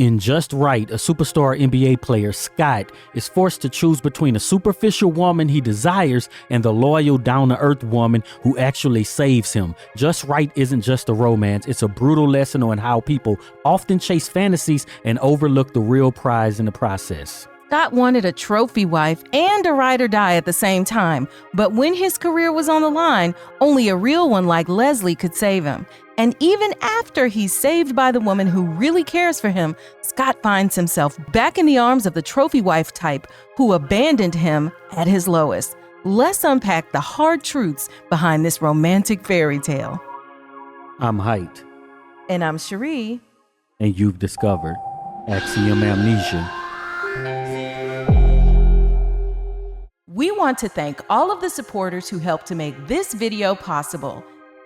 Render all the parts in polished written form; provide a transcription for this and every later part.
In Just Wright, a superstar NBA player, Scott, is forced to choose between a superficial woman he desires and the loyal, down-to-earth woman who actually saves him. Just Wright isn't just a romance, it's a brutal lesson on how people often chase fantasies and overlook the real prize in the process. Scott wanted a trophy wife and a ride or die at the same time, but when his career was on the line, only a real one like Leslie could save him. And even after he's saved by the woman who really cares for him, Scott finds himself back in the arms of the trophy wife type who abandoned him at his lowest. Let's unpack the hard truths behind this romantic fairy tale. I'm Heit. And I'm Cheri. And you've discovered Axiom Amnesia. We want to thank all of the supporters who helped to make this video possible.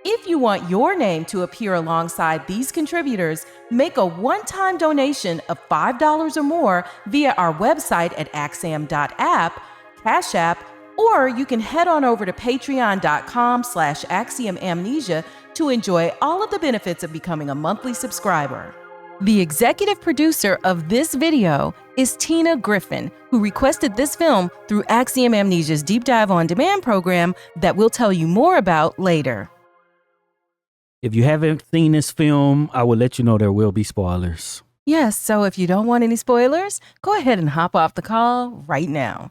If you want your name to appear alongside these contributors, make a one-time donation of $5 or more via our website at axiom.app, Cash App, or you can head on over to patreon.com/axiomamnesia to enjoy all of the benefits of becoming a monthly subscriber. The executive producer of this video is Tina Griffin, who requested this film through Axiom Amnesia's Deep Dive on Demand program that we'll tell you more about later. If you haven't seen this film, I will let you know there will be spoilers. Yes, so if you don't want any spoilers, go ahead and hop off the call right now.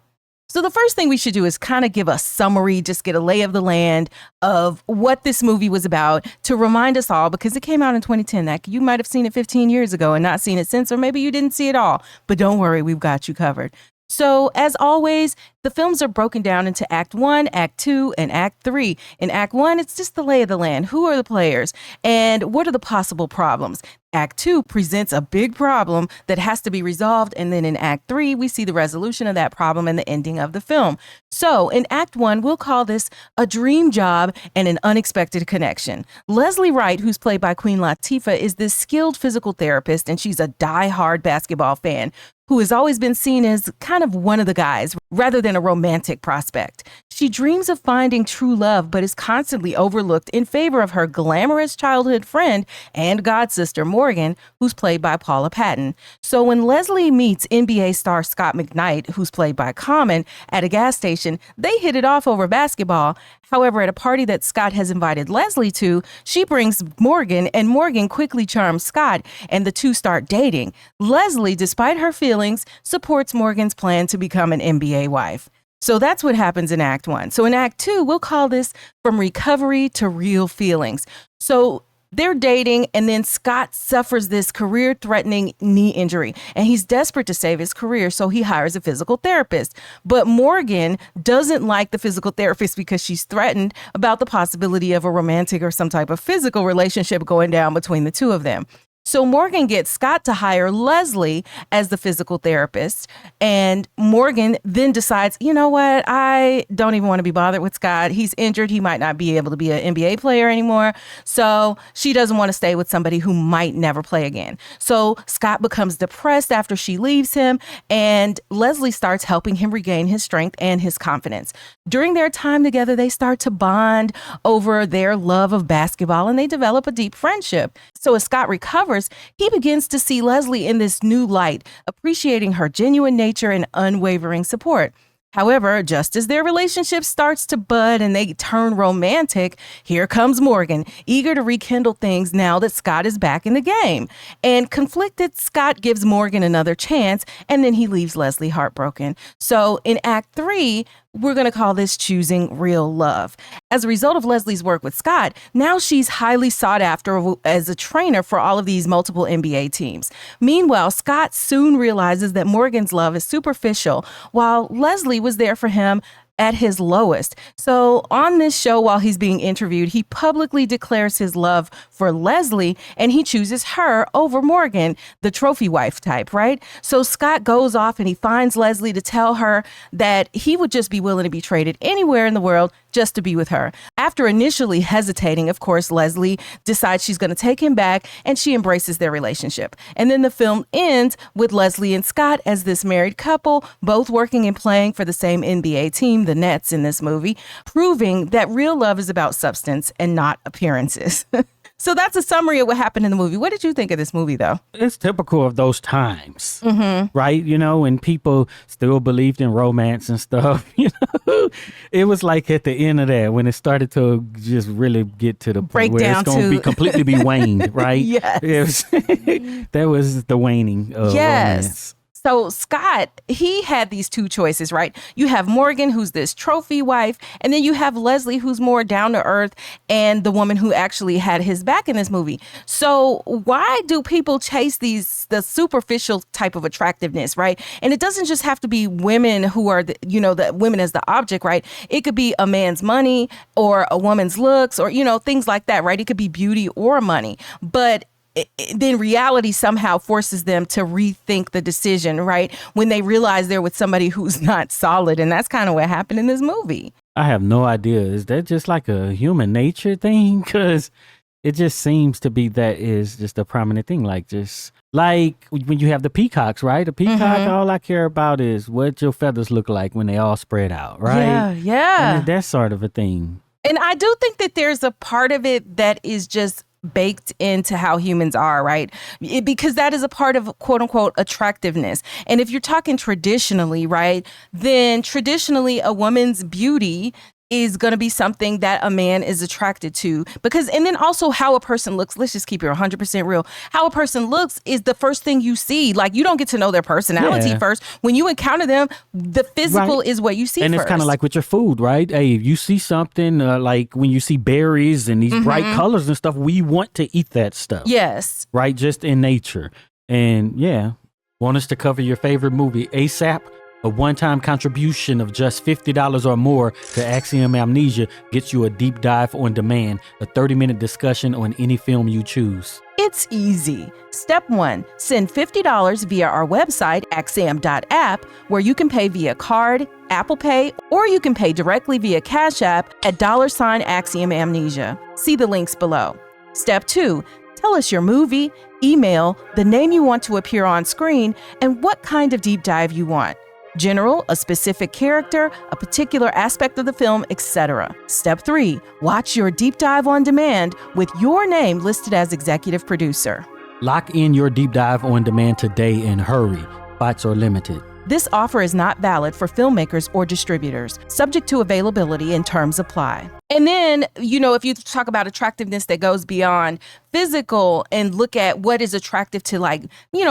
So the first thing we should do is kind of give a summary, just get a lay of the land of what this movie was about to remind us all, because it came out in 2010. That you might have seen it 15 years ago and not seen it since, or maybe you didn't see it all. But don't worry, we've got you covered. So as always, the films are broken down into Act 1, Act 2, and Act 3. In Act 1, it's just the lay of the land. Who are the players? And what are the possible problems? Act 2 presents a big problem that has to be resolved. And then in Act 3, we see the resolution of that problem and the ending of the film. So in Act 1, we'll call this a dream job and an unexpected connection. Leslie Wright, who's played by Queen Latifah, is this skilled physical therapist, and she's a die-hard basketball fan who has always been seen as kind of one of the guys rather than a romantic prospect. She dreams of finding true love, but is constantly overlooked in favor of her glamorous childhood friend and godsister, Morgan, who's played by Paula Patton. So when Leslie meets NBA star Scott McKnight, who's played by Common, at a gas station, they hit it off over basketball. However, at a party that Scott has invited Leslie to, she brings Morgan, and Morgan quickly charms Scott, and the two start dating. Leslie, despite her feelings, supports Morgan's plan to become an NBA wife. So that's what happens in Act 1. So in Act 2, we'll call this From Recovery to Real Feelings. So they're dating, and then Scott suffers this career-threatening knee injury, and he's desperate to save his career, so he hires a physical therapist. But Morgan doesn't like the physical therapist because she's threatened about the possibility of a romantic or some type of physical relationship going down between the two of them. So Morgan gets Scott to hire Leslie as the physical therapist, and Morgan then decides, you know what, I don't even want to be bothered with Scott. He's injured. He might not be able to be an NBA player anymore. So she doesn't want to stay with somebody who might never play again. So Scott becomes depressed after she leaves him, and Leslie starts helping him regain his strength and his confidence. During their time together, they start to bond over their love of basketball, and they develop a deep friendship. So as Scott recovers, he begins to see Leslie in this new light, appreciating her genuine nature and unwavering support. However, just as their relationship starts to bud and they turn romantic, here comes Morgan, eager to rekindle things now that Scott is back in the game. And conflicted, Scott gives Morgan another chance, and then he leaves Leslie heartbroken. So in Act 3, we're going to call this Choosing Real Love. As a result of Leslie's work with Scott, now she's highly sought after as a trainer for all of these multiple NBA teams. Meanwhile, Scott soon realizes that Morgan's love is superficial, while Leslie was there for him at his lowest. So on this show, while he's being interviewed, he publicly declares his love for Leslie, and he chooses her over Morgan, the trophy wife type, right? So Scott goes off and he finds Leslie to tell her that he would just be willing to be traded anywhere in the world just to be with her. After initially hesitating, of course, Leslie decides she's going to take him back, and she embraces their relationship. And then the film ends with Leslie and Scott as this married couple, both working and playing for the same NBA team, the Nets, in this movie, proving that real love is about substance and not appearances. So that's a summary of what happened in the movie. What did you think of this movie, though? It's typical of those times, right? When people still believed in romance and stuff, it was like at the end of that when it started to just really get to the Break point where down it's going to be completely be waned, right? Yes. That was the waning of romance. So Scott, he had these two choices, right? You have Morgan, who's this trophy wife, and then you have Leslie, who's more down to earth and the woman who actually had his back in this movie. So why do people chase the superficial type of attractiveness, right? And it doesn't just have to be women who are, the women as the object, right? It could be a man's money or a woman's looks or, things like that, right? It could be beauty or money. But then reality somehow forces them to rethink the decision, right? When they realize they're with somebody who's not solid. And that's kind of what happened in this movie. I have no idea. Is that just like a human nature thing? Because it just seems to be that is just a prominent thing. Like just like when you have the peacocks, right? A peacock, all I care about is what your feathers look like when they all spread out, right? Yeah. And that's sort of a thing. And I do think that there's a part of it that is just baked into how humans are, right? Because that is a part of quote unquote attractiveness. And if you're talking traditionally, right, then traditionally a woman's beauty is going to be something that a man is attracted to and then also how a person looks. Let's just keep it 100% real. How a person looks is the first thing you see. Like you don't get to know their personality first. When you encounter them, the physical is what you see and first. It's kind of like with your food, right? Hey, if you see something like when you see berries and these bright colors and stuff, we want to eat that stuff. Yes. Right? Just in nature. And want us to cover your favorite movie ASAP? A one-time contribution of just $50 or more to Axiom Amnesia gets you a deep dive on demand, a 30-minute discussion on any film you choose. It's easy. Step 1, send $50 via our website, axiom.app, where you can pay via card, Apple Pay, or you can pay directly via Cash App at $Axiom Amnesia. See the links below. Step 2, tell us your movie, email, the name you want to appear on screen, and what kind of deep dive you want. General, a specific character, a particular aspect of the film, etc. Step 3, watch your deep dive on demand with your name listed as executive producer. Lock in your deep dive on demand today and hurry. Spots are limited. This offer is not valid for filmmakers or distributors. Subject to availability and terms apply. And then, if you talk about attractiveness that goes beyond physical and look at what is attractive to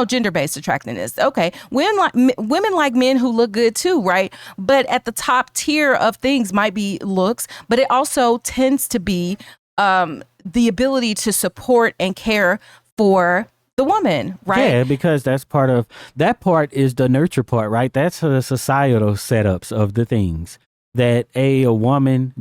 gender-based attractiveness. Okay, women like men who look good too, right? But at the top tier of things might be looks, but it also tends to be the ability to support and care for the woman, right? Yeah, because that part is the nurture part, right? That's the societal setups of the things that a woman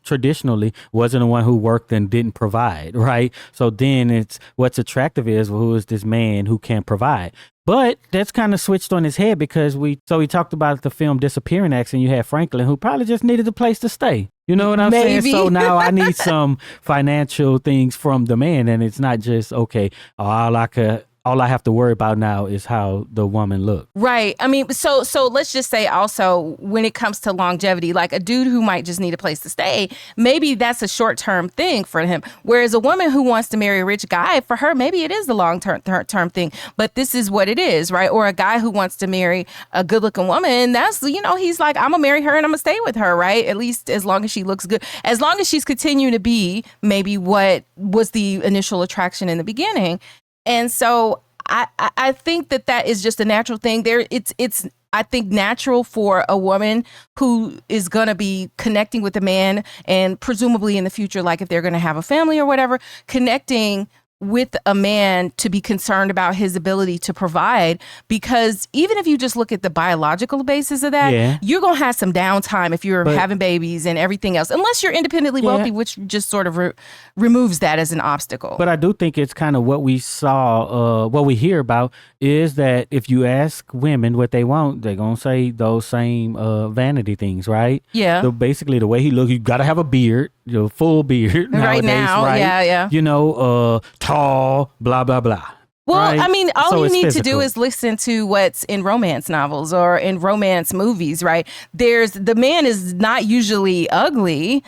traditionally wasn't the one who worked and didn't provide, right? So then it's what's attractive is, well, who is this man who can provide? But that's kind of switched on his head because we talked about the film Disappearing Acts and you had Franklin who probably just needed a place to stay. You know what I'm saying? So now I need some financial things from the man and it's not just, okay, all I have to worry about now is how the woman looks. Right. I mean, so let's just say also when it comes to longevity, like a dude who might just need a place to stay, maybe that's a short-term thing for him. Whereas a woman who wants to marry a rich guy, for her, maybe it is the long-term thing. But this is what it is, right? Or a guy who wants to marry a good-looking woman, that's, he's like, I'm going to marry her and I'm going to stay with her, right? At least as long as she looks good. As long as she's continuing to be maybe what was the initial attraction in the beginning. And so I think that is just a natural thing. It's I think natural for a woman who is going to be connecting with a man and presumably in the future, like if they're going to have a family or whatever, connecting with a man to be concerned about his ability to provide, because even if you just look at the biological basis of that, you're going to have some downtime if you're having babies and everything else, unless you're independently wealthy, which just sort of removes that as an obstacle. But I do think it's kind of what we saw, what we hear about is that if you ask women what they want, they're going to say those same vanity things, right? Yeah. So basically the way he looks, you got to have a beard, full beard nowadays, right now, right? Yeah. Tall, blah, blah, blah. Well, right? I mean, all So you it's need to physical. do is listen to what's in romance novels or in romance movies, right? The man is not usually ugly,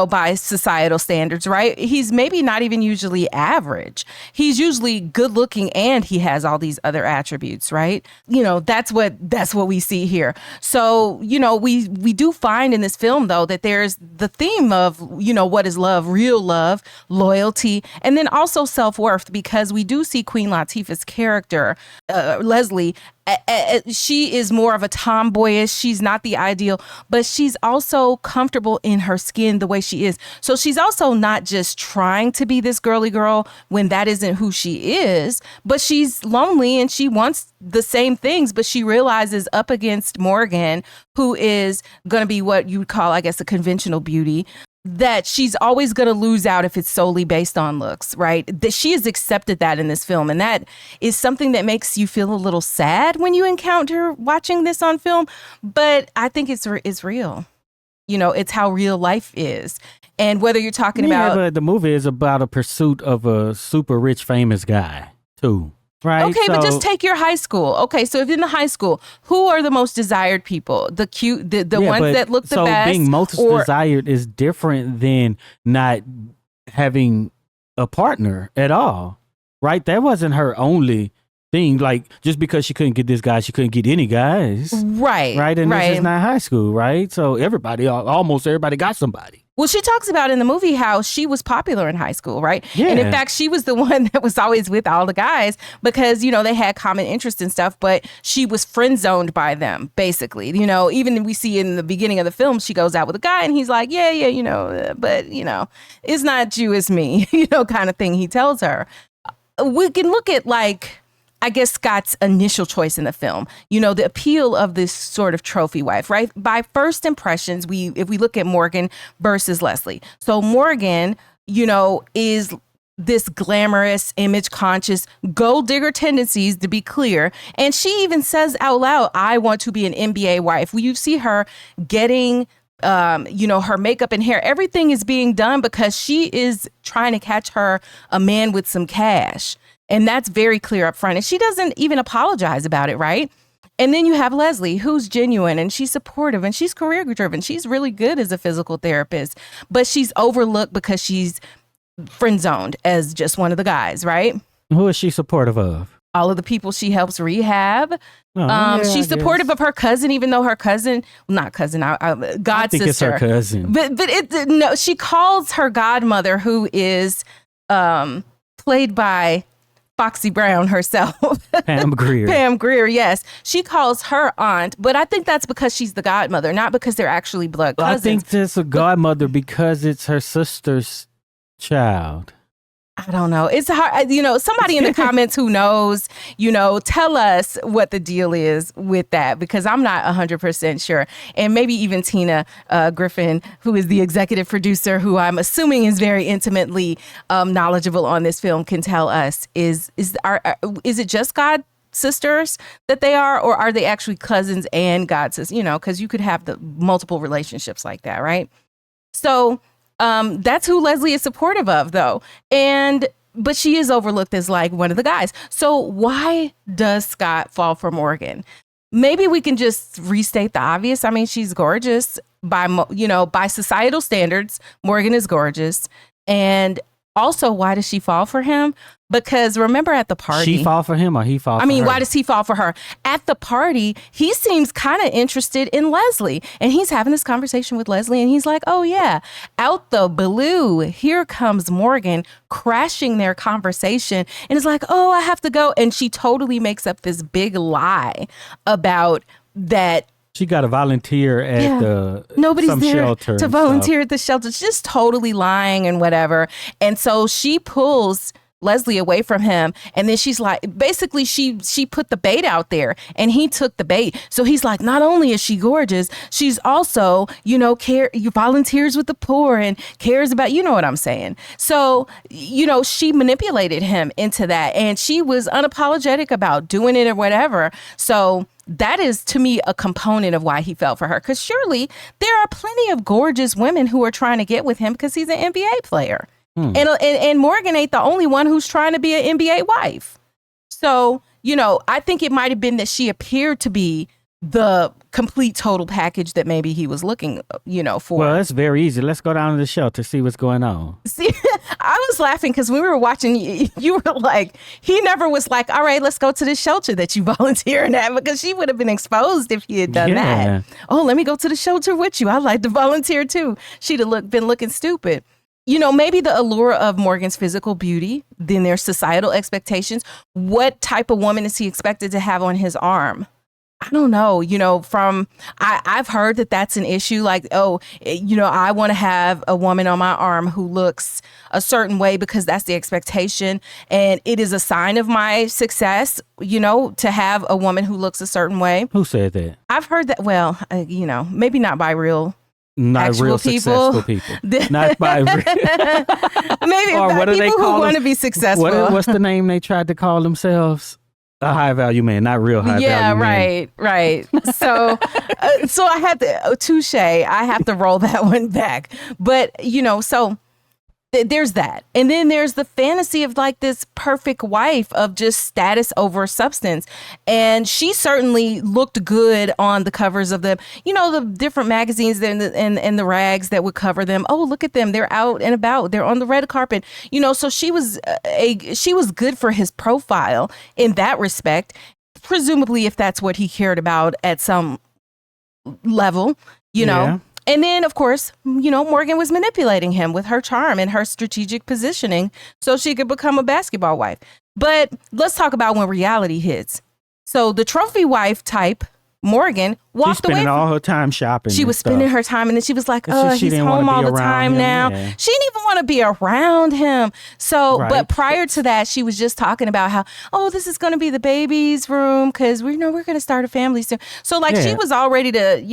by societal standards, right? He's maybe not even usually average. He's usually good looking and he has all these other attributes, right? That's what we see here. So, we do find in this film though that there's the theme of, what is love, real love, loyalty, and then also self-worth, because we do see Queen Latifah's character, Leslie. She is more of a tomboyish. She's not the ideal, but she's also comfortable in her skin the way she is. So she's also not just trying to be this girly girl when that isn't who she is, but she's lonely and she wants the same things, but she realizes up against Morgan, who is going to be what you would call, I guess, a conventional beauty, that she's always going to lose out if it's solely based on looks, right? That she has accepted that in this film. And that is something that makes you feel a little sad when you encounter watching this on film. But I think it's real. It's how real life is. And whether you're talking about... but the movie is about a pursuit of a super rich, famous guy, too. Right? Okay, but just take your high school. Okay, so if in the high school, who are the most desired people? The cute, the ones that look the best? So being most desired is different than not having a partner at all, right? That wasn't her only thing. Like, just because she couldn't get this guy, she couldn't get any guys. Right. Right? And this is not high school, right? So almost everybody got somebody. Well, she talks about in the movie how she was popular in high school, right? Yeah. And in fact, she was the one that was always with all the guys because, they had common interests and stuff, but she was friend zoned by them, basically. Even we see in the beginning of the film, she goes out with a guy and he's like, but, it's not you, it's me, kind of thing he tells her. We can look at I guess Scott's initial choice in the film, the appeal of this sort of trophy wife, right? By first impressions, if we look at Morgan versus Leslie. So Morgan, is this glamorous, image conscious, gold digger tendencies, to be clear. And she even says out loud, I want to be an NBA wife. You see her getting her makeup and hair, everything is being done because she is trying to catch her a man with some cash. And that's very clear up front. And she doesn't even apologize about it, right? And then you have Leslie, who's genuine and she's supportive and she's career driven. She's really good as a physical therapist, but she's overlooked because she's friend zoned as just one of the guys, right? Who is she supportive of? All of the people she helps rehab. She's supportive of her cousin, even though her cousin, not cousin, god sister. It's her cousin. But she calls her godmother, who is played by Foxy Brown herself. Pam Grier. Pam Grier, yes. She calls her aunt, but I think that's because she's the godmother, not because they're actually blood cousins. I think it's a godmother because it's her sister's child. I don't know. It's hard. Somebody in the comments who knows, tell us what the deal is with that, because I'm not 100% sure. And maybe even Tina Griffin, who is the executive producer, who I'm assuming is very intimately knowledgeable on this film, can tell us, is it just God sisters that they are, or are they actually cousins and God sisters? Because you could have the multiple relationships like that, right? So that's who Leslie is supportive of, though. But she is overlooked as one of the guys. So why does Scott fall for Morgan? Maybe we can just restate the obvious. I mean, she's gorgeous by societal standards. Morgan is gorgeous. And also, why does she fall for him? Because remember at the party... She fall for him or he fall for her? Why does he fall for her? At the party, he seems kind of interested in Leslie. And he's having this conversation with Leslie. And he's like, oh, yeah, out the blue, here comes Morgan crashing their conversation. And it's like, oh, I have to go. And she totally makes up this big lie about that. She got to volunteer at nobody's some there shelter to volunteer at the shelter. She's just totally lying and whatever. And so she pulls Leslie away from him. And then she's like, basically she put the bait out there and he took the bait. So he's like, not only is she gorgeous, she's also, volunteers with the poor and cares about, what I'm saying. So, she manipulated him into that and she was unapologetic about doing it or whatever. So that is, to me, a component of why he fell for her. Because surely there are plenty of gorgeous women who are trying to get with him because he's an NBA player. And Morgan ain't the only one who's trying to be an NBA wife. So, I think it might have been that she appeared to be the complete total package that maybe he was looking, for. Well, it's very easy. Let's go down to the shelter, see what's going on. See, I was laughing because when we were watching, you were like, he never was like, all right, let's go to the shelter that you volunteering at, because she would have been exposed if he had done that. Oh, let me go to the shelter with you. I like to volunteer too. She'd have been looking stupid. Maybe the allure of Morgan's physical beauty, then their societal expectations. What type of woman is he expected to have on his arm? I don't know, I've heard that that's an issue. Like, I want to have a woman on my arm who looks a certain way because that's the expectation. And it is a sign of my success, to have a woman who looks a certain way. Who said that? I've heard that. Well, maybe not by real people. Successful people. Not by real. Maybe or by what do people they call who want to them? be successful. What's the name they tried to call themselves? A high value man, not real high value man. Right. So, so I had to touche. I have to roll that one back. But so there's that, and then there's the fantasy of like this perfect wife of just status over substance, and she certainly looked good on the covers of them. The different magazines and the rags that would cover them. Oh, look at them! They're out and about. They're on the red carpet. So she was good for his profile in that respect. Presumably, if that's what he cared about at some level, Yeah. And then, of course, Morgan was manipulating him with her charm and her strategic positioning so she could become a basketball wife. But let's talk about when reality hits. So the trophy wife type, Morgan, walked away. She's spending all her time shopping. She was spending her time, and then she was like, he's didn't home wanna all be the around time him, now. yeah. She didn't even want to be around him. So, Right. But prior to that, she was just talking about how, this is going to be the baby's room because we're going to start a family soon. So she was all ready to,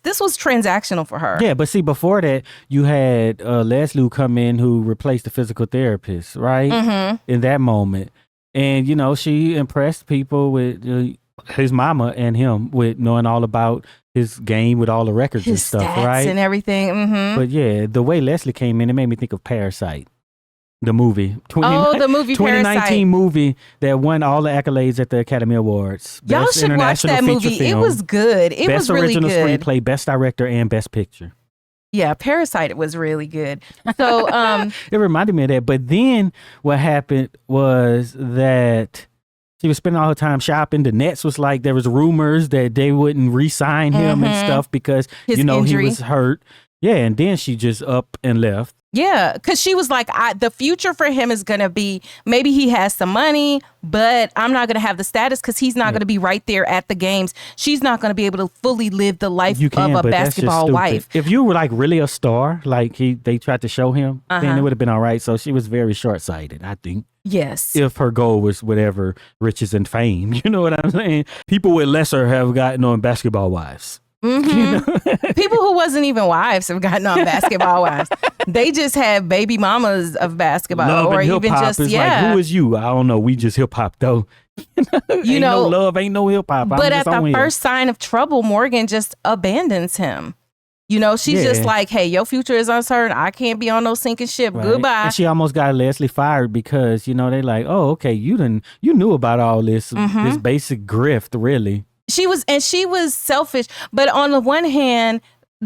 this was transactional for her. Yeah, but see, before that, you had Leslie come in who replaced the physical therapist, right? Mm-hmm. In that moment. And, she impressed people with his mama and him with knowing all about his game with all the records his and stuff, stats right? And everything. Mm-hmm. But yeah, the way Leslie came in, it made me think of Parasite, the movie. The movie 2019 Parasite. movie that won all the accolades at the Academy Awards. Y'all Best should watch that movie. film, It was good. It Best was really original good. screenplay, Best Director, and Best Picture. Yeah, Parasite was really good. So it reminded me of that. But then what happened was that she was spending all her time shopping. The Nets was like, there was rumors that they wouldn't re-sign him and stuff because, his he injury. was hurt. Yeah, and then she just up and left. Yeah, because she was like, the future for him is going to be, maybe he has some money, but I'm not going to have the status because he's not going to be right there at the games. She's not going to be able to fully live the life of a but that's just basketball stupid. wife. If you were like really a star, like they tried to show him, then it would have been all right. So she was very short-sighted, I think. Yes. If her goal was whatever, riches and fame. You know what I'm saying? People with lesser have gotten on basketball wives. Mm-hmm. People who wasn't even wives have gotten on basketball wives. They just have baby mamas of basketball. Love or and even hip-hop just, is like, who is you? I don't know. We just hip-hop though. Ain't no love, ain't no hip-hop. But at the first sign of trouble, Morgan just abandons him. She's just like, hey, your future is uncertain. I can't be on no sinking ship. Right. Goodbye. And she almost got Leslie fired because, they're like, oh, okay, you knew about all this, this basic grift, really. She was selfish. But on the one hand,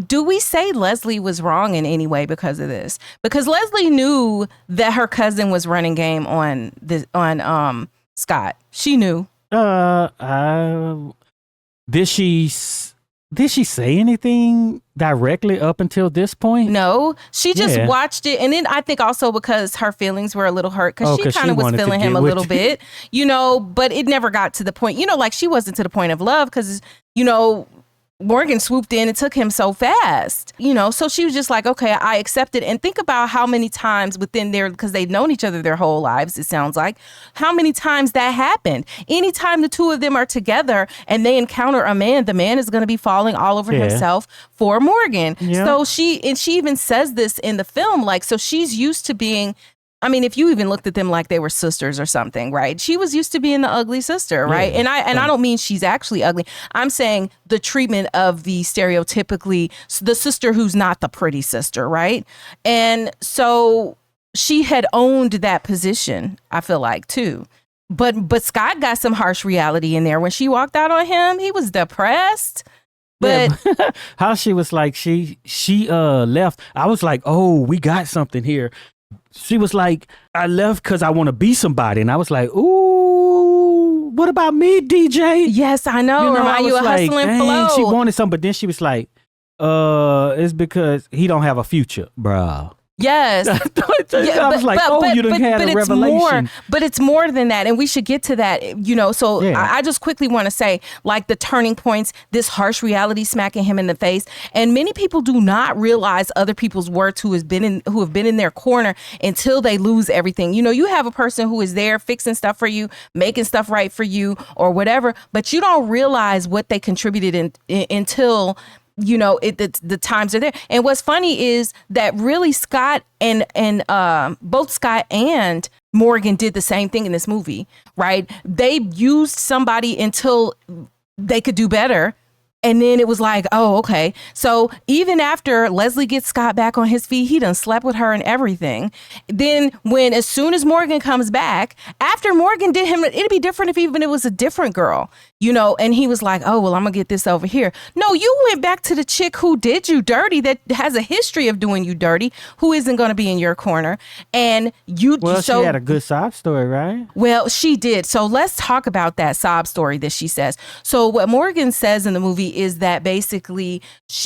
do we say Leslie was wrong in any way because of this? Because Leslie knew that her cousin was running game on Scott. She knew. Did she say anything directly up until this point? No, she just watched it. And then I think also because her feelings were a little hurt because she kind of was feeling him a little bit, but it never got to the point, like she wasn't to the point of love because, Morgan swooped in and took him so fast, so she was just like, okay, I accept it. And think about how many times within because they've known each other their whole lives, it sounds like, how many times that happened. Anytime the two of them are together and they encounter a man, the man is going to be falling all over himself for Morgan. Yeah. So she even says this in the film, so she's used to being, if you even looked at them like they were sisters or something, right? She was used to being the ugly sister, right? Yeah. And I don't mean she's actually ugly. I'm saying the treatment of the stereotypically the sister who's not the pretty sister, right? And so she had owned that position, I feel like, too. But Scott got some harsh reality in there. When she walked out on him, he was depressed. But yeah, how she was like, she left. I was like, oh, we got something here. She was like, I left because I want to be somebody. And I was like, ooh, what about me, DJ? yes, I know. Remind you of like, Hustle and dang, Flow. she wanted something, but then she was like, it's because he don't have a future, bruh. Yes. I was like, you done had a revelation. But it's more than that. And we should get to that, So Yeah. I just quickly want to say, like, the turning points, this harsh reality smacking him in the face. And many people do not realize other people's worth who have been in their corner until they lose everything. You have a person who is there fixing stuff for you, making stuff right for you or whatever, but you don't realize what they contributed until the times are there. And what's funny is that really Scott and both Scott and Morgan did the same thing in this movie, right? They used somebody until they could do better. And then it was like, oh, okay. So even after Leslie gets Scott back on his feet, he done slept with her and everything. Then as soon as Morgan comes back, after Morgan did him, it'd be different if even it was a different girl, and he was like, oh, well, I'm gonna get this over here. No, you went back to the chick who did you dirty, that has a history of doing you dirty, who isn't gonna be in your corner. And she had a good sob story, right? Well, she did. So let's talk about that sob story that she says. So what Morgan says in the movie is that basically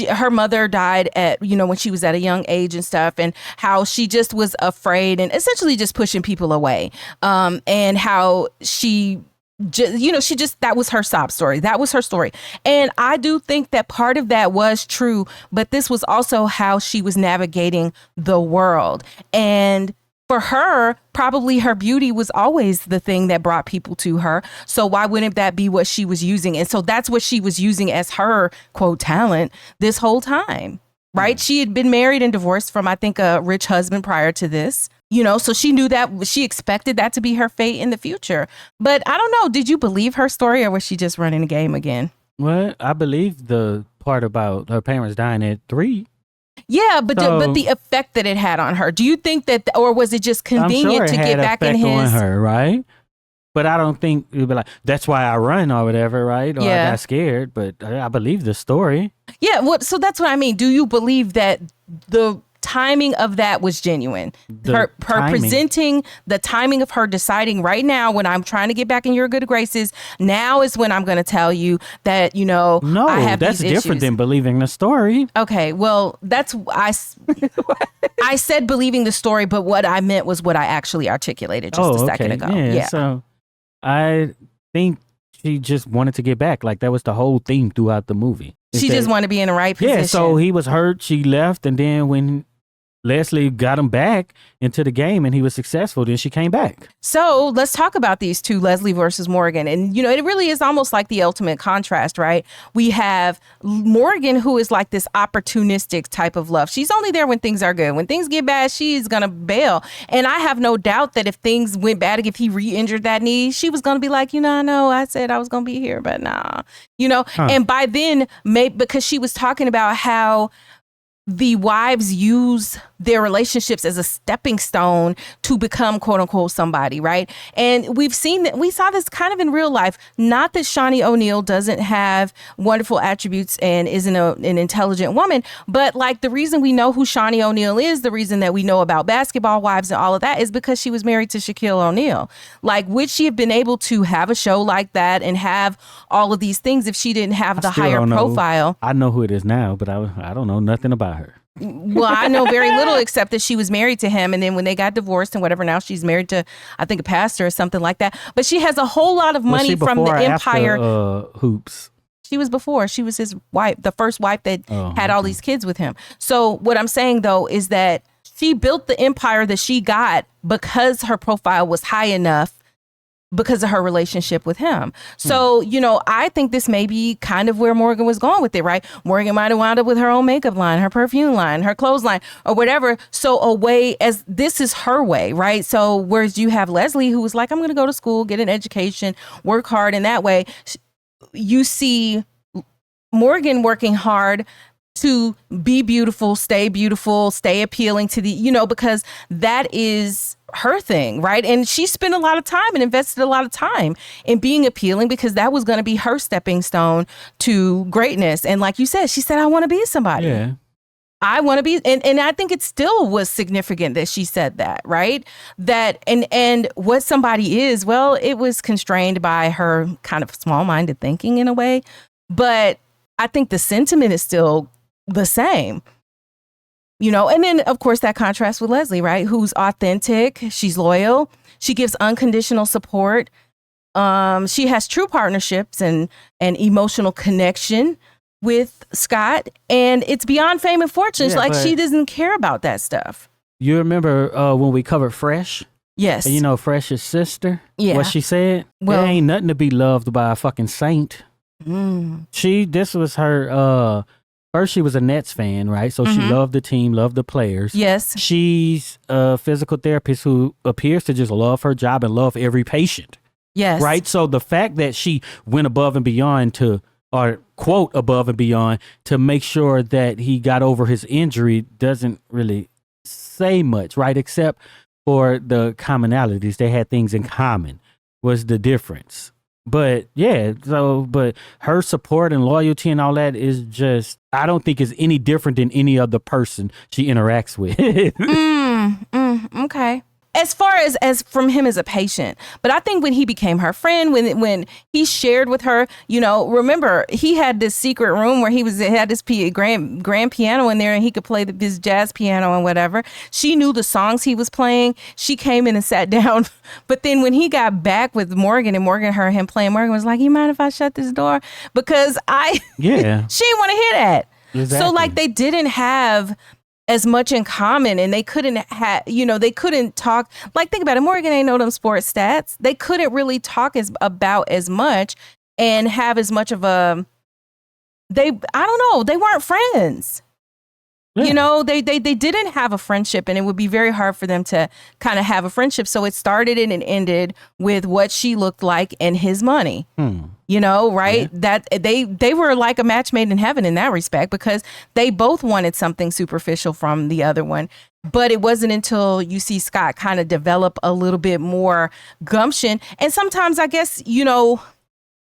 her mother died at, when she was at a young age and stuff, and how she just was afraid and essentially just pushing people away. And how she that was her sob story. That was her story. And I do think that part of that was true, but this was also how she was navigating the world. And for her, probably her beauty was always the thing that brought people to her. So why wouldn't that be what she was using? And so that's what she was using as her, quote, talent this whole time, right? She had been married and divorced from, I think, a rich husband prior to this, so she knew that, she expected that to be her fate in the future. But I don't know, did you believe her story or was she just running the game again? Well, I believe the part about her parents dying at 3. Yeah, but the effect that it had on her. Do you think that, or was it just convenient to get back in his? On her, right? But I don't think it'd be like, that's why I run or whatever, right? Or I got scared, but I believe the story. Yeah, so that's what I mean. Do you believe that the timing of that was genuine? Her presenting the timing of her deciding right now, when I'm trying to get back in your good graces, now is when I'm going to tell you that, no, I have that's these different issues. than believing the story. Okay, well, I said believing the story, but what I meant was what I actually articulated just a second ago. Yeah. So I think she just wanted to get back. Like, that was the whole theme throughout the movie. She just wanted to be in the right position. Yeah, so he was hurt. She left. And then when Leslie got him back into the game and he was successful, then she came back. So let's talk about these two, Leslie versus Morgan. And, it really is almost like the ultimate contrast, right? We have Morgan, who is like this opportunistic type of love. She's only there when things are good. When things get bad, she's going to bail. And I have no doubt that if things went bad, if he re-injured that knee, she was going to be like, I know I said I was going to be here, but nah, And by then, maybe because she was talking about how the wives use their relationships as a stepping stone to become, quote unquote, somebody, right? And we saw this kind of in real life. Not that Shawnee O'Neal doesn't have wonderful attributes and isn't an intelligent woman, but like the reason we know who Shawnee O'Neal is, the reason that we know about Basketball Wives and all of that is because she was married to Shaquille O'Neal. Like, would she have been able to have a show like that and have all of these things if she didn't have the higher profile? I know who it is now, but I don't know nothing about her. Well, I know very little except that she was married to him. And then when they got divorced and whatever, now she's married to, I think, a pastor or something like that. But she has a whole lot of money from the empire. Hoops. She was before. She was his wife, the first wife that had all these kids with him. So what I'm saying, though, is that she built the empire that she got because her profile was high enough because of her relationship with him. So, I think this may be kind of where Morgan was going with it, right? Morgan might have wound up with her own makeup line, her perfume line, her clothes line, or whatever. So a way, as this is her way, right? So whereas you have Leslie, who was like, I'm going to go to school, get an education, work hard. And that way you see Morgan working hard to be beautiful, stay appealing to the, because that is her thing, right? And she spent a lot of time and invested a lot of time in being appealing because that was going to be her stepping stone to greatness. And like you said, she said, I want to be somebody. Yeah. I want to be, and I think it still was significant that she said that, right? That, and what somebody is, well, it was constrained by her kind of small-minded thinking in a way, but I think the sentiment is still the same, and then of course that contrast with Leslie, right? Who's authentic, she's loyal, she gives unconditional support, she has true partnerships and emotional connection with Scott, and it's beyond fame and fortune. Yeah, she doesn't care about that stuff. You remember when we covered Fresh? Yes. And Fresh's sister? Yeah. What she said? Well, there ain't nothing to be loved by a fucking saint. This was her, first she was a Nets fan, right? So she loved the team, loved the players. Yes. She's a physical therapist who appears to just love her job and love every patient. Yes. Right? So the fact that she went above and beyond or quote above and beyond to make sure that he got over his injury doesn't really say much, right? Except for the commonalities. They had things in common was the difference. But but her support and loyalty and all that is just, I don't think is any different than any other person she interacts with. Okay. As far as from him as a patient, but I think when he became her friend, when he shared with her, remember he had this secret room where he had this grand piano in there, and he could play his jazz piano and whatever. She knew the songs he was playing. She came in and sat down, but then when he got back with Morgan and Morgan heard him playing, Morgan was like, "You mind if I shut this door?" Because she didn't want to hear that. Exactly. So they didn't have as much in common, and they couldn't they couldn't talk. Think about it. Morgan ain't know them sports stats. They couldn't really talk about as much and have as much of a, I don't know. They weren't friends. Yeah. They didn't have a friendship, and it would be very hard for them to kind of have a friendship. So it started and it ended with what she looked like and his money. Right? Yeah. That they were like a match made in heaven in that respect, because they both wanted something superficial from the other one. But it wasn't until you see Scott kind of develop a little bit more gumption. And sometimes I guess,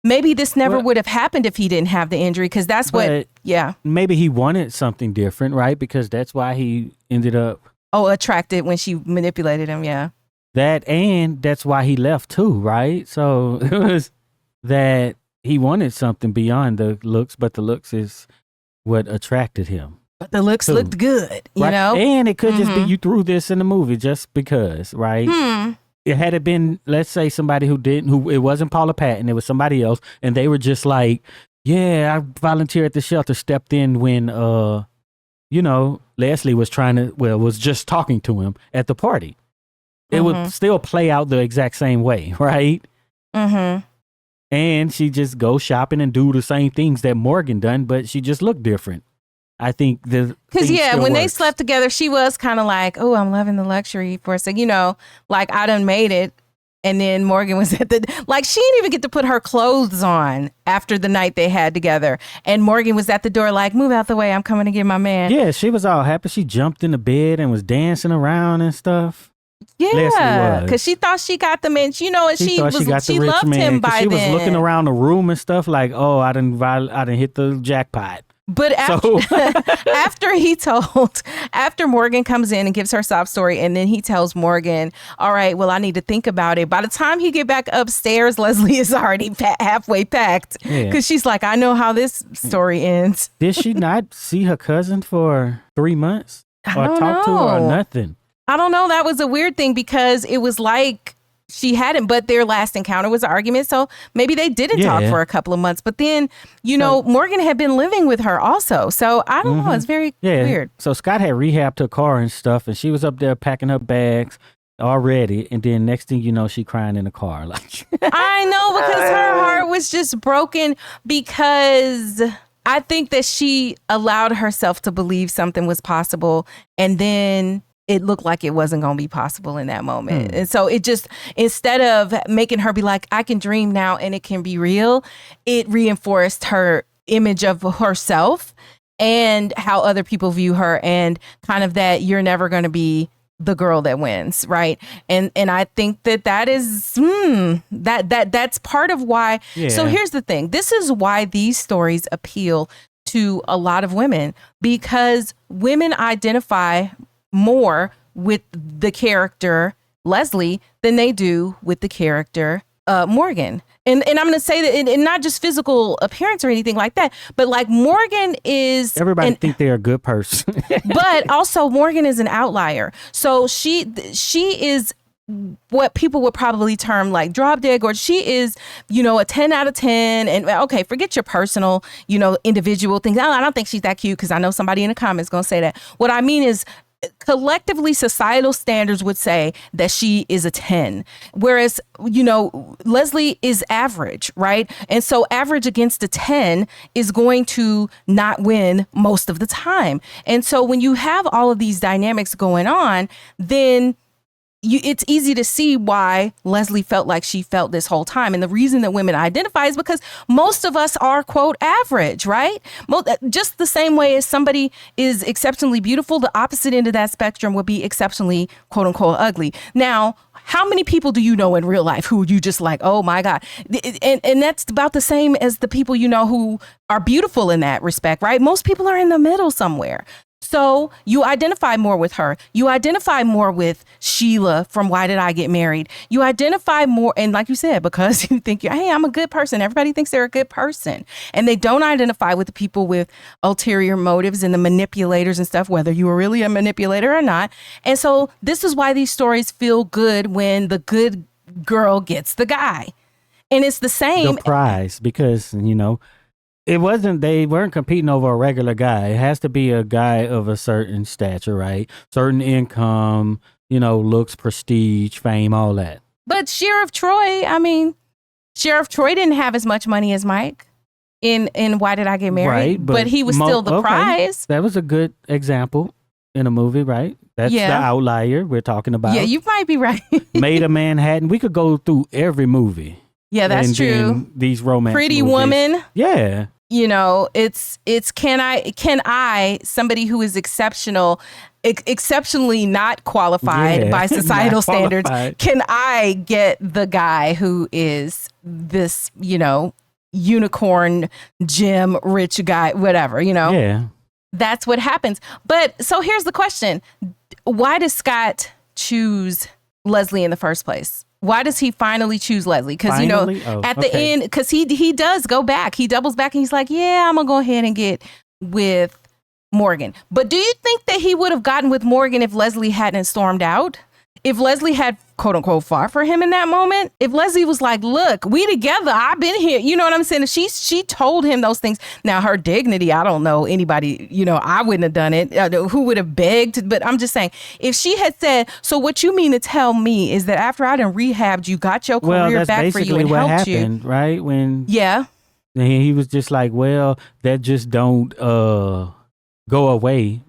maybe this never would have happened if he didn't have the injury, because that's maybe he wanted something different, right? Because that's why he ended up attracted when she manipulated him. Yeah. And that's why he left too, right? So it was that he wanted something beyond the looks, but the looks is what attracted him. But the looks looked good, right? And it could just be you threw this in the movie just because, right? It had been, let's say, somebody who it wasn't Paula Patton, it was somebody else, and they were just like, I volunteered at the shelter, stepped in when, Leslie was just talking to him at the party. It would still play out the exact same way, right? And she just go shopping and do the same things that Morgan done, but she just looked different. I think because when they slept together, she was kind of like, "Oh, I'm loving the luxury for a second," I done made it. And then Morgan was at she didn't even get to put her clothes on after the night they had together. And Morgan was at the door like, "Move out the way, I'm coming to get my man." Yeah, she was all happy. She jumped in the bed and was dancing around and stuff. Yeah, because she thought she got the man, and she loved him by then. She was looking around the room and stuff like, "Oh, I didn't hit the jackpot." But after Morgan comes in and gives her sob story, and then he tells Morgan, "All right, well, I need to think about it." By the time he get back upstairs, Leslie is already halfway packed, because she's like, "I know how this story ends." Did she not see her cousin for 3 months or talk to her or nothing? I don't know. That was a weird thing, because it was like she hadn't, but their last encounter was an argument. So maybe they didn't talk for a couple of months. But then, Morgan had been living with her also. So I don't know. It's very weird. So Scott had rehabbed her car and stuff, and she was up there packing her bags already. And then next thing you know, she crying in the car. I know, because her heart was just broken, because I think that she allowed herself to believe something was possible. And then it looked like it wasn't going to be possible in that moment. And so it just, instead of making her be like, I can dream now and it can be real, it reinforced her image of herself. and how other people view her, and kind of that you're never going to be the girl that wins, right? And I think that is that's part of why. Yeah. So here's the thing. This is why these stories appeal to a lot of women, because women identify more with the character Leslie than they do with the character Morgan. And I'm going to say that, and not just physical appearance or anything like that, but like Morgan is... Everybody think they're a good person. But also Morgan is an outlier. So she is what people would probably term like drop dead gorgeous. She is, a 10 out of 10. And okay, forget your personal, individual things. I don't think she's that cute, because I know somebody in the comments going to say that. What I mean is, collectively societal standards would say that she is a 10, whereas Leslie is average, right? And so average against a 10 is going to not win most of the time. And so when you have all of these dynamics going on, then it's easy to see why Leslie felt like she felt this whole time. And the reason that women identify is because most of us are, quote, average, right? Just the same way as somebody is exceptionally beautiful, the opposite end of that spectrum would be exceptionally, quote unquote, ugly. Now, how many people do you know in real life who you just like, oh my God? And that's about the same as the people who are beautiful in that respect, right? Most people are in the middle somewhere. So you identify more with her. You identify more with Sheila from Why Did I Get Married? You identify more, and like you said, because you think, hey, I'm a good person. Everybody thinks they're a good person. And they don't identify with the people with ulterior motives and the manipulators and stuff, whether you were really a manipulator or not. And so this is why these stories feel good when the good girl gets the guy. And it's the same. The prize, because, they weren't competing over a regular guy. It has to be a guy of a certain stature, right? Certain income, looks, prestige, fame, all that. But Sheriff Troy didn't have as much money as Mike in Why Did I Get Married? Right, but he was still the prize. That was a good example in a movie, right? That's the outlier we're talking about. Yeah, you might be right. Maid of Manhattan. We could go through every movie. Yeah, that's true. These romance Pretty movies. Woman. Yeah. It's can I, somebody who is exceptionally not qualified by societal standards, can I get the guy who is this, unicorn, gem, rich guy, whatever, Yeah. That's what happens. But so here's the question. Why does Scott choose Leslie in the first place? Why does he finally choose Leslie? Because, at the end, because he does go back. He doubles back and he's like, yeah, I'm going to go ahead and get with Morgan. But do you think that he would have gotten with Morgan if Leslie hadn't stormed out? If Leslie had, quote unquote, fought for him in that moment? If Leslie was like, look, we together, I've been here. You know what I'm saying? If she told him those things. Now, her dignity, I don't know anybody, I wouldn't have done it. Who would have begged? But I'm just saying, if she had said, so what you mean to tell me is that after I done rehabbed you, got your career back for you and helped you. Happened, right? When yeah. He was just like, well, that just don't go away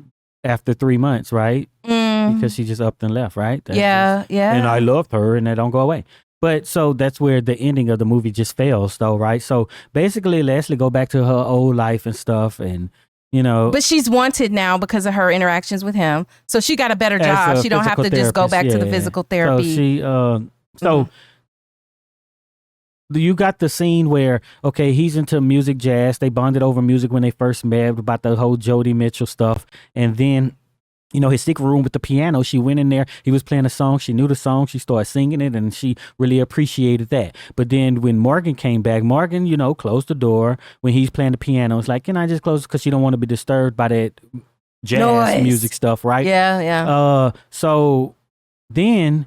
after 3 months, right? Because she just upped and left, right? Yeah. And I loved her, and that don't go away. But so that's where the ending of the movie just fails, though, right? So basically, Leslie go back to her old life and stuff, and But she's wanted now because of her interactions with him. So she got a better job. She don't have to just go back to the physical therapy. So you got the scene where, okay, he's into music, jazz. They bonded over music when they first met, about the whole Joni Mitchell stuff, and then. His secret room with the piano, she went in there, he was playing a song, she knew the song, she started singing it, and she really appreciated that. But then when Morgan came back, Morgan, closed the door when he's playing the piano. It's like, can I just close it? Because she don't want to be disturbed by that jazz music stuff, right? Yeah. So then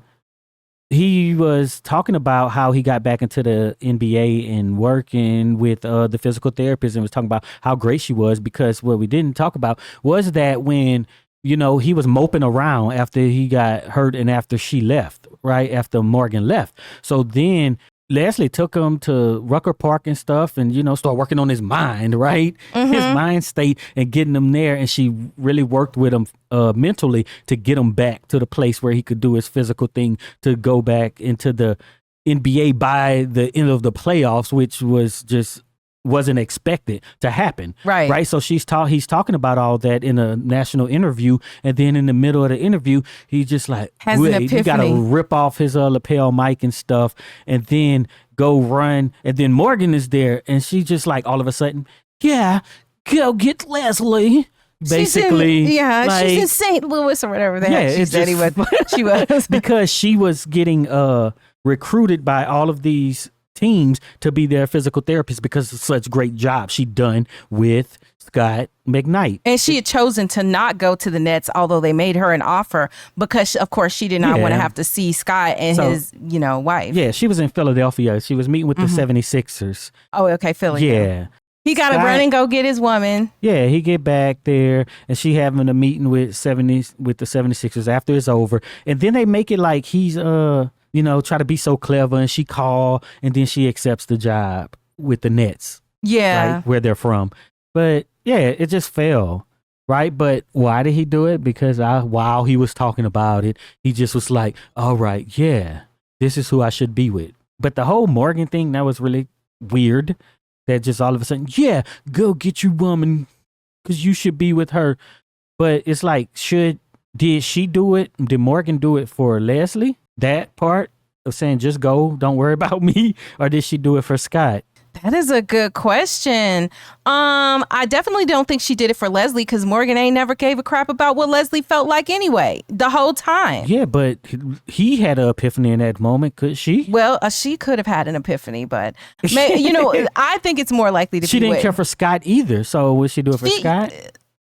he was talking about how he got back into the NBA and working with the physical therapist, and was talking about how great she was, because what we didn't talk about was that when he was moping around after he got hurt and after she left, right? After Morgan left. So then Leslie took him to Rucker Park and stuff and, started working on his mind, right? Mm-hmm. His mind state, and getting him there. And she really worked with him mentally to get him back to the place where he could do his physical thing, to go back into the NBA by the end of the playoffs, which was just wasn't expected to happen. Right. So he's talking about all that in a national interview, and then in the middle of the interview, he's just like, Has an epiphany. You gotta rip off his lapel mic and stuff, and then go run. And then Morgan is there, and she just like all of a sudden, yeah, go get Leslie. Basically, she's in St. Louis or whatever the heck she said she was. Because she was getting recruited by all of these teams to be their physical therapist because of such great job she done with Scott McKnight. And she had chosen to not go to the Nets, although they made her an offer, because of course she did not want to have to see Scott and his, wife. Yeah, she was in Philadelphia. She was meeting with the 76ers. Oh, okay, Philly. Yeah. He got to run and go get his woman. Yeah, he get back there, and she having a meeting with the 76ers after it's over. And then they make it like he's try to be so clever, and she call, and then she accepts the job with the Nets. Yeah. Right, where they're from. But yeah, it just fell. Right. But why did he do it? Because while he was talking about it, he just was like, all right, yeah, this is who I should be with. But the whole Morgan thing, that was really weird. That just all of a sudden, yeah, go get your woman because you should be with her. But it's like, did she do it? Did Morgan do it for Leslie? That part of saying, just go, don't worry about me? Or did she do it for Scott? That is a good question. I definitely don't think she did it for Leslie because Morgan ain't never gave a crap about what Leslie felt like anyway, the whole time. Yeah, but he had an epiphany in that moment, could she? Well, she could have had an epiphany, but I think it's more likely to she be didn't care for Scott either, so would she do it for Scott?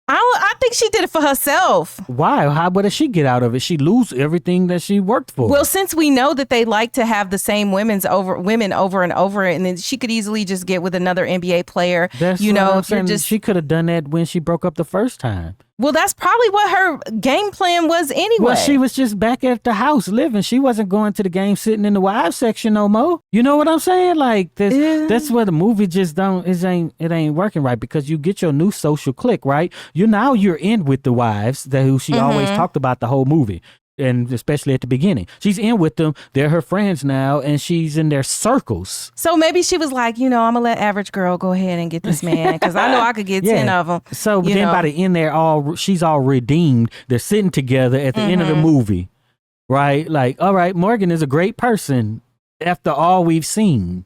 I think she did it for herself. Why? What did she get out of it? She lose everything that she worked for. Well, since we know that they like to have the same women over and over, and then she could easily just get with another NBA player. That's what I'm saying. She could have done that when she broke up the first time. Well, that's probably what her game plan was anyway. Well, she was just back at the house living. She wasn't going to the game sitting in the wives section no more. You know what I'm saying? Like that's where the movie just it ain't working right, because you get your new social clique, right? You're in with the wives who she always talked about the whole movie. And especially at the beginning, she's in with them. They're her friends now, and she's in their circles. So maybe she was like, I'm gonna let average girl go ahead and get this man because I know I could get 10 of them. So then by the end, she's all redeemed. They're sitting together at the end of the movie, right? Like, all right, Morgan is a great person after all we've seen.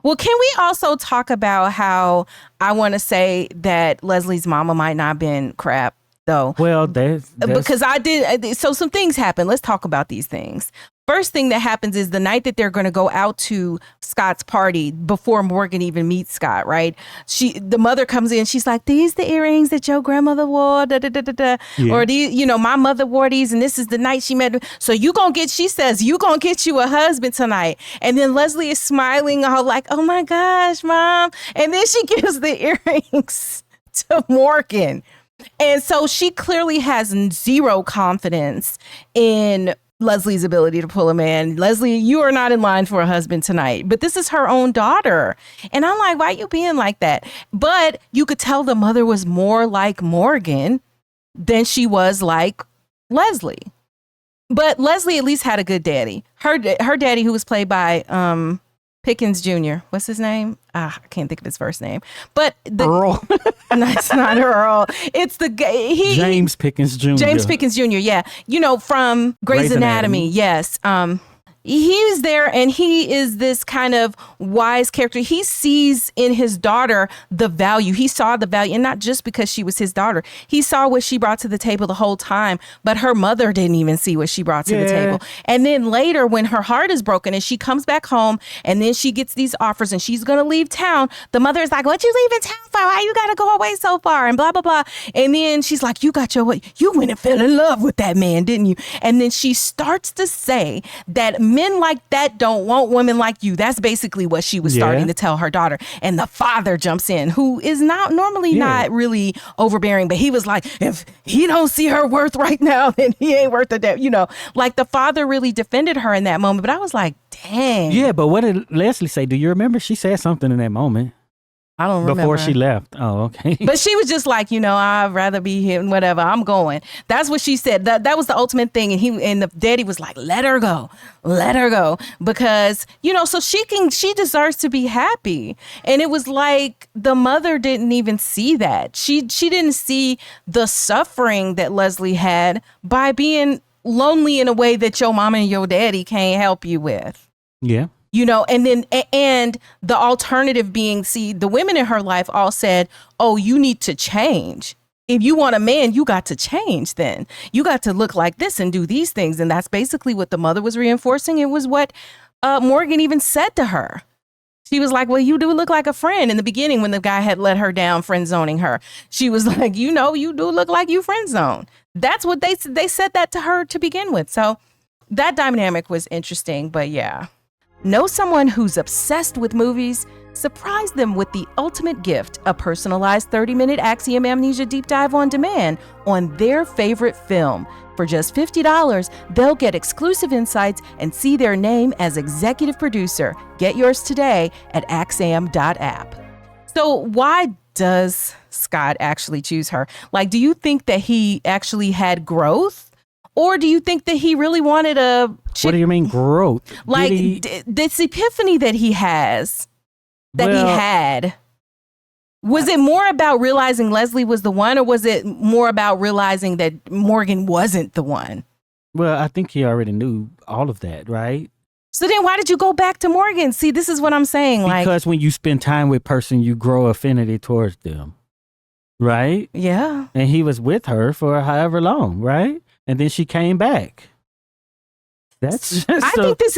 Well, can we also talk about how I want to say that Leslie's mama might not have been crap? Though, well, because I did. So some things happen. Let's talk about these things. First thing that happens is the night that they're going to go out to Scott's party before Morgan even meets Scott, right? The mother comes in. She's like, these the earrings that your grandmother wore, da, da, da, da, da. Yeah. Or these, my mother wore these, and this is the night she met. So she says, you going to get you a husband tonight. And then Leslie is smiling all like, oh my gosh, mom. And then she gives the earrings to Morgan. And so she clearly has zero confidence in Leslie's ability to pull a man. Leslie, you are not in line for a husband tonight, but this is her own daughter. And I'm like, why are you being like that? But you could tell the mother was more like Morgan than she was like Leslie. But Leslie at least had a good daddy. Her daddy, who was played by Pickens Jr. What's his name? I can't think of his first name. But Earl. No, it's not Earl. It's the guy. James Pickens Jr. James Pickens Jr. Yeah, from Grey's Anatomy. Yes. He's there, and he is this kind of wise character. He sees in his daughter the value. He saw the value, and not just because she was his daughter. He saw what she brought to the table the whole time, but her mother didn't even see what she brought to the table. And then later, when her heart is broken and she comes back home, and then she gets these offers and she's going to leave town, the mother is like, what you leaving town for? Why you got to go away so far? And blah, blah, blah. And then she's like, you went and fell in love with that man, didn't you? And then she starts to say that men like that don't want women like you. That's basically what she was starting to tell her daughter. And the father jumps in, who is not really overbearing, but he was like, if he don't see her worth right now, then he ain't worth the damn. Like the father really defended her in that moment. But I was like, dang. Yeah, but what did Leslie say? Do you remember? She said something in that moment. I don't remember. Before she left. Oh, okay. But she was just like, I'd rather be here and whatever. I'm going. That's what she said. That was the ultimate thing. And the daddy was like, let her go. Because, so she deserves to be happy. And it was like the mother didn't even see that. She didn't see the suffering that Leslie had by being lonely in a way that your mama and your daddy can't help you with. Yeah. And the alternative being, see, the women in her life all said, oh, you need to change. If you want a man, you got to change then. You got to look like this and do these things. And that's basically what the mother was reinforcing. It was what Morgan even said to her. She was like, well, you do look like a friend. In the beginning, when the guy had let her down, friend zoning her, she was like, you do look like you friend zone. That's what they said that to her to begin with. So that dynamic was interesting. But yeah. Know someone who's obsessed with movies? Surprise them with the ultimate gift, a personalized 30-minute Axiom Amnesia deep dive on demand on their favorite film. For just $50, they'll get exclusive insights and see their name as executive producer. Get yours today at axiom.app. So why does Scott actually choose her? Like, do you think that he actually had growth? Or do you think that he really wanted a chick? What do you mean growth? Like this epiphany that he has, he had. Was it more about realizing Leslie was the one, or was it more about realizing that Morgan wasn't the one? Well, I think he already knew all of that, right? So then why did you go back to Morgan? See, this is what I'm saying. Because when you spend time with a person, you grow affinity towards them, right? Yeah. And he was with her for however long, right? And then she came back. I think this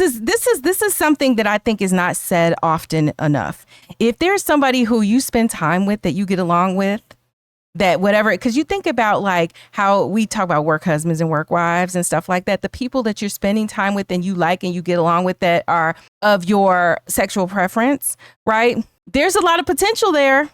is something that I think is not said often enough. If there's somebody who you spend time with that you get along with, that whatever, because you think about like how we talk about work husbands and work wives and stuff like that, the people that you're spending time with and you like and you get along with that are of your sexual preference, right? There's a lot of potential there.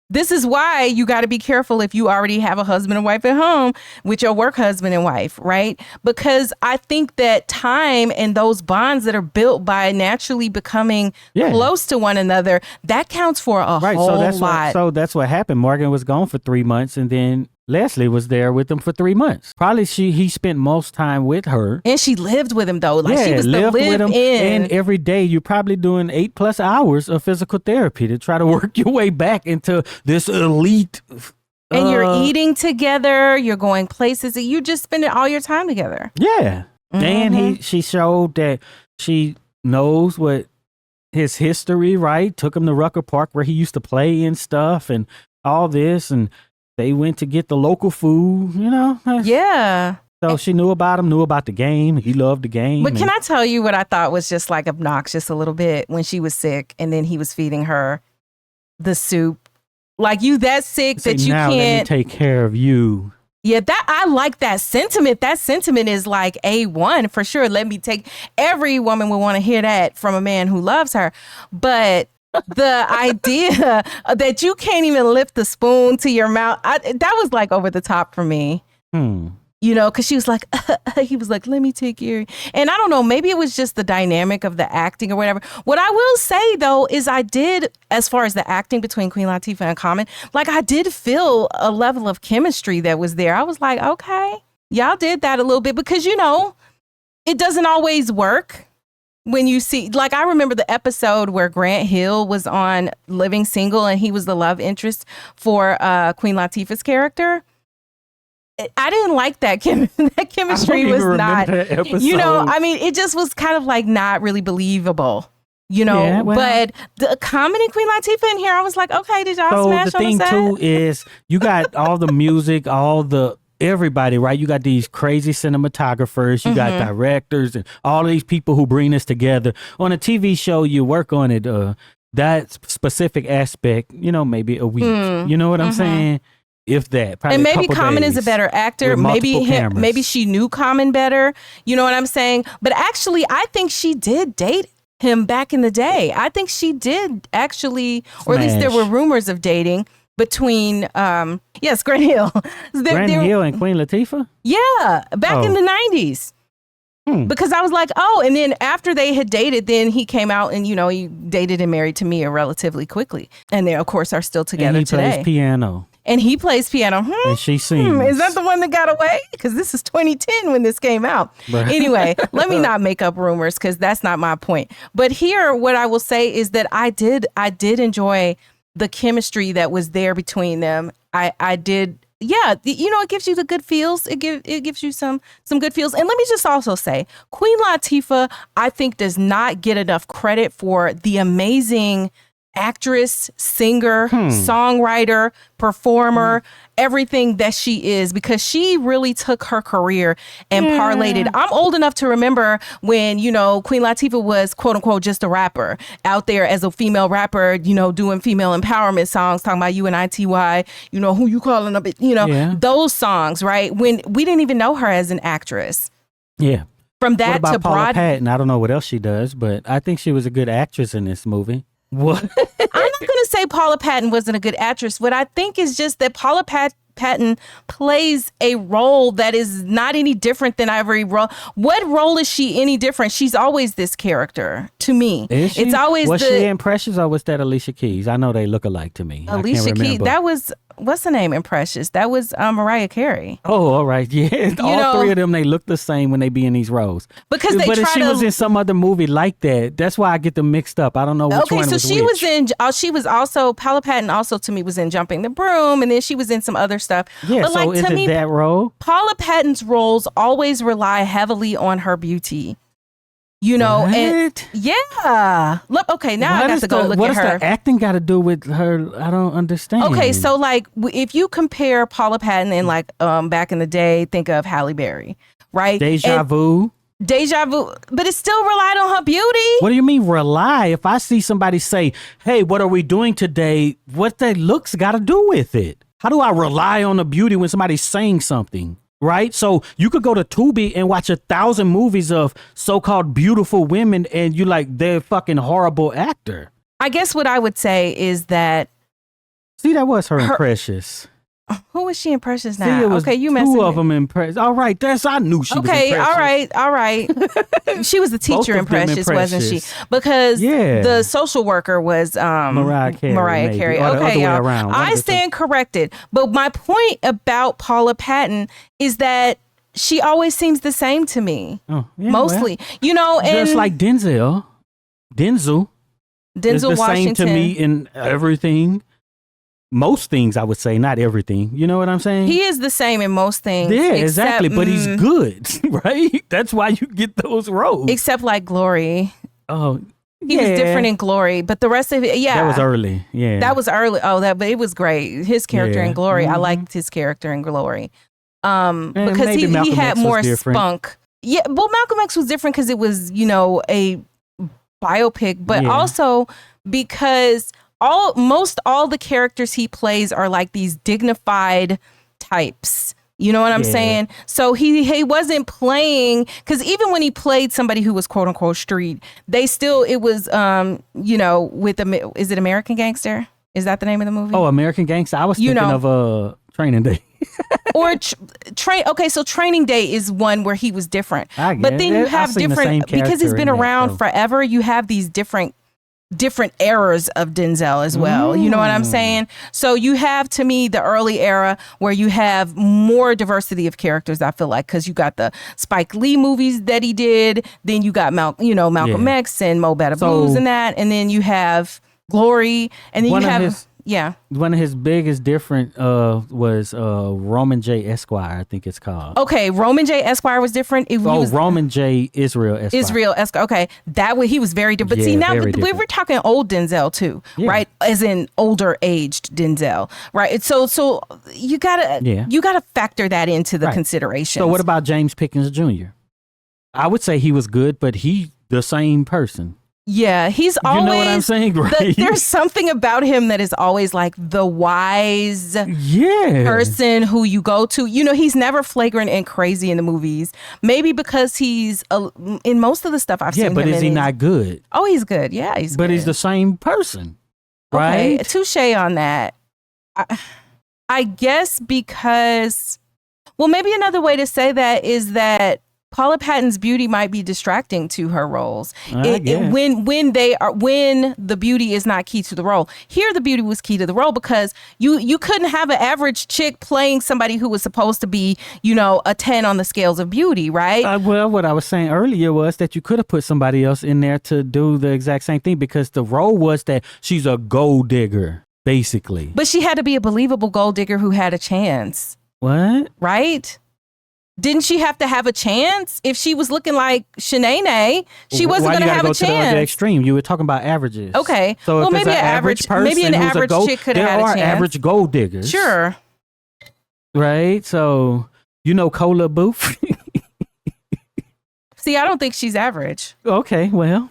This is why you got to be careful if you already have a husband and wife at home with your work husband and wife, right? Because I think that time and those bonds that are built by naturally becoming close to one another, that counts for a whole lot. So that's what happened. Morgan was gone for 3 months and then Leslie was there with him for 3 months. Probably he spent most time with her. And she lived with him though. Like she was lived with him. And every day you're probably doing 8+ hours of physical therapy to try to work your way back into this elite. And you're eating together. You're going places. You just spending all your time together. Yeah. Mm-hmm. And she showed that she knows what his history, right? Took him to Rucker Park where he used to play and stuff and all this. And they went to get the local food, Yeah. So she knew about him, knew about the game. He loved the game. But can I tell you what I thought was just like obnoxious a little bit when she was sick and then he was feeding her the soup? Like, you that sick that you now can't. Let me take care of you. Yeah, I like that sentiment. That sentiment is like A1 for sure. Every woman would want to hear that from a man who loves her. But the idea that you can't even lift the spoon to your mouth, that was like over the top for me. Because she was like, he was like, let me take care. And I don't know, maybe it was just the dynamic of the acting or whatever. What I will say, though, is I did, as far as the acting between Queen Latifah and Common, like I did feel a level of chemistry that was there. I was like, okay, y'all did that a little bit because, it doesn't always work. When you see, like, I remember the episode where Grant Hill was on Living Single and he was the love interest for Queen Latifah's character. I didn't like that. That chemistry was not, it just was kind of like not really believable, but the Common and Queen Latifah in here, I was like, okay, did y'all smash on the set? So the thing too is you got all the music, everybody, right? You got these crazy cinematographers, you got directors and all these people who bring this together. On a TV show, you work on it, that specific aspect, maybe a week. You know what I'm saying? If that. Probably and maybe Common is a better actor. Maybe she knew Common better. You know what I'm saying? But actually, I think she did date him back in the day. I think she did actually, or at least there were rumors of dating between Grant Hill. Grant Hill and Queen Latifah? Yeah, back in the 90s. Because I was like, oh, and then after they had dated, then he came out and, he dated and married Tamia relatively quickly. And they, of course, are still together and he today. plays piano. And he plays piano. And she sings. Is that the one that got away? Because this is 2010 when this came out. Anyway, let me not make up rumors because that's not my point. But here, what I will say is that I did enjoy the chemistry that was there between them. I did. Yeah, it gives you the good feels. It gives you some good feels. And let me just also say, Queen Latifah, I think, does not get enough credit for the amazing actress, singer, songwriter, performer, everything that she is, because she really took her career and parlayed it. I'm old enough to remember when, Queen Latifah was quote unquote just a rapper out there as a female rapper, doing female empowerment songs, talking about UNITY, who you calling up, those songs, right? When we didn't even know her as an actress. Yeah. From that what about to Paula Patton? I don't know what else she does, but I think she was a good actress in this movie. What? I'm not going to say Paula Patton wasn't a good actress. What I think is just that Paula Patton plays a role that is not any different than every role. What role is she any different? She's always this character to me. Is she? It's always was she in Precious or was that Alicia Keys? I know they look alike to me. Alicia Keys. That was, what's the name in Precious? That was Mariah Carey. Oh, all right. Yeah. All three of them, they look the same when they be in these roles. Because but if she was in some other movie like that, that's why I get them mixed up. I don't know which one was which. Okay, so she was also, Paula Patton also to me was in Jumping the Broom, and then she was in some other stuff. Yeah, but so is it that role? Paula Patton's roles always rely heavily on her beauty. What? Yeah. Look, okay, now I got to go look at her. What does the acting got to do with her? I don't understand. Okay, so if you compare Paula Patton and back in the day, think of Halle Berry, right? Deja Vu, but it still relied on her beauty. What do you mean rely? If I see somebody say, hey, what are we doing today? What that looks got to do with it? How do I rely on the beauty when somebody's saying something? Right? So you could go to Tubi and watch 1,000 movies of so-called beautiful women and you they're fucking horrible actor. I guess what I would say is that. See, that was her in Precious. Who was she in Precious now? See, it was you two of them in Precious. All right, I knew she was in Precious. Okay, all right. She was the teacher in Precious, wasn't she? Because the social worker was Mariah Carey. Okay, y'all. I stand corrected. But my point about Paula Patton is that she always seems the same to me. Oh, yeah, mostly. And just like Denzel is the Washington. Same to me in everything. Most things, I would say, not everything. You know what I'm saying? He is the same in most things. Yeah, exactly. But he's good, right? That's why you get those roles. Except like Glory. Oh, he was different in Glory, but the rest of it, that was early. Yeah, that was early. But it was great. His character in Glory, I liked his character in Glory, because he had more spunk. Yeah, well, Malcolm X was different because it was a biopic, but also because most all the characters he plays are like these dignified types. You know what I'm saying? So he wasn't playing, because even when he played somebody who was quote unquote street, it was is it American Gangster? Is that the name of the movie? Oh, American Gangster. I was thinking of Training Day. Or okay, so Training Day is one where he was different. But then you have different, because he's been around forever, you have these different eras of Denzel as well. You know what I'm saying? So you have, to me, the early era where you have more diversity of characters, I feel like, because you got the Spike Lee movies that he did, then you got Malcolm X and Mo Better Blues and that, and then you have Glory, and then you have one of his biggest different was Roman J. Esquire, I think it's called. Okay, Roman J. Esquire was different. Roman J. Israel Esquire. Okay, he was very different. But see, now we were talking old Denzel too, right? As in older aged Denzel, right? So you gotta factor that into the consideration. So what about James Pickens Jr.? I would say he was good, but he the same person. Yeah, he's always. You know what I'm saying, right? There's something about him that is always like the wise person who you go to. He's never flagrant and crazy in the movies. Maybe because he's in most of the stuff I've seen. Yeah, but is he not good? Oh, he's good. Yeah, he's. But good. He's the same person, right? Okay, touche on that. I guess because, well, maybe another way to say that is that Paula Patton's beauty might be distracting to her roles. guess. When the beauty is not key to the role. Here, the beauty was key to the role because you couldn't have an average chick playing somebody who was supposed to be, a 10 on the scales of beauty, right? Well, what I was saying earlier was that you could have put somebody else in there to do the exact same thing because the role was that she's a gold digger, basically. But she had to be a believable gold digger who had a chance. What? Right? Didn't she have to have a chance? If she was looking like Shanae, she wasn't going to have a chance. To the other extreme? You were talking about averages. Okay. So well, if maybe an average person maybe an average chick could have had a chance. There are average gold diggers. Sure. Right? So, Cola Booth? See, I don't think she's average. Okay, well.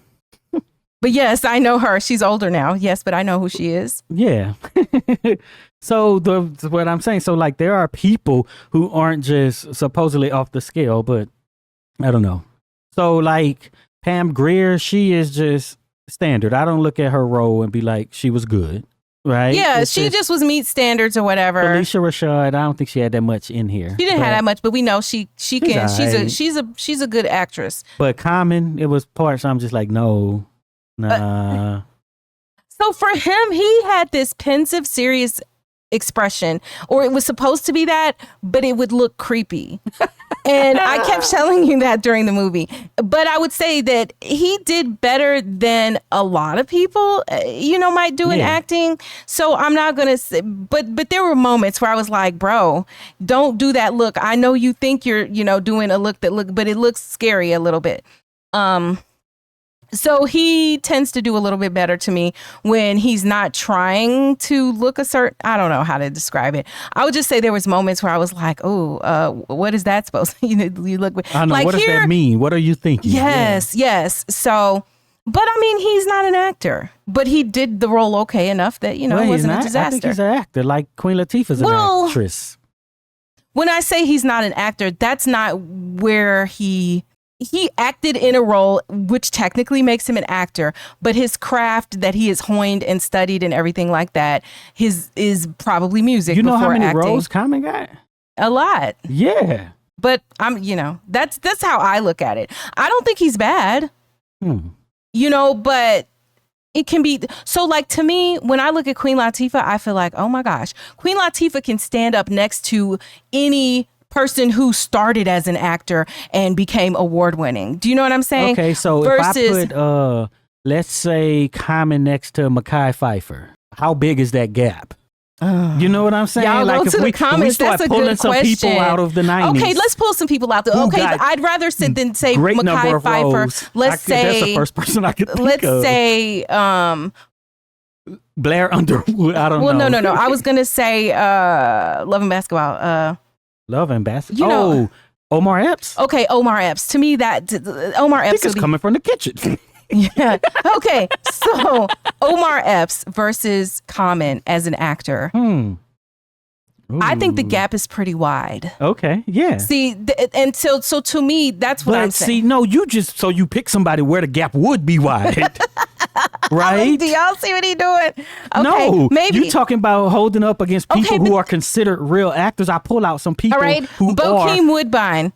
But yes, I know her. She's older now. Yes, but I know who she is. Yeah. So what I'm saying, so like there are people who aren't just supposedly off the scale, but I don't know. So like Pam Grier, she is just standard. I don't look at her role and be like, she was good, right? Yeah, she just was meet standards or whatever. Alicia Rashad, I don't think she had that much in here. She didn't have that much, but we know she can. Right. She's a good actress. But Common, it was parts I'm just like, no, nah. So for him, he had this pensive, serious expression, or it was supposed to be that, but it would look creepy. And I kept telling you that during the movie. But I would say that he did better than a lot of people, might do in acting. So I'm not going to say, but there were moments where I was like, bro, don't do that look. I know you think you're, doing a look but it looks scary a little bit. So he tends to do a little bit better to me when he's not trying to look a certain, I don't know how to describe it. I would just say there was moments where I was like, what is that supposed to, you look. I know, like what does that mean? What are you thinking? Yes. So, but I mean, he's not an actor, but he did the role okay enough that, it wasn't a disaster. I think he's an actor, like Queen Latifah's an actress. When I say he's not an actor, that's not where he acted in a role which technically makes him an actor, but his craft that he has honed and studied and everything like that is probably music. You know how many acting. roles Common got? A lot. Yeah. But that's how I look at it. I don't think he's bad. But it can be. So like to me, when I look at Queen Latifah, I feel like, oh my gosh, Queen Latifah can stand up next to any person who started as an actor and became award winning. Do you know what I'm saying? Okay, so if I put let's say Common next to Mekhi Phifer, how big is that gap? You know what I'm saying? Y'all like go to the comments. If we start that's a pulling good some question. people out of the 90s. Okay, let's pull some people out. Okay, I'd rather sit than say Mekhi Phifer. Let's say that's the first person I could think let's of. say Blair Underwood. I don't know. Well, no. I was gonna say Love and Basketball. Love and Basketball. Omar Epps. Okay, Omar Epps. To me, that Omar Epps is coming from the kitchen. Yeah. Okay. So Omar Epps versus Common as an actor. I think the gap is pretty wide. Okay. Yeah. See, so to me, that's what I'm saying. No, you pick somebody where the gap would be wide. Right? Do y'all see what he doing? Okay, no, maybe you talking about holding up against people who are considered real actors. I pull out some people who Bokeem Woodbine.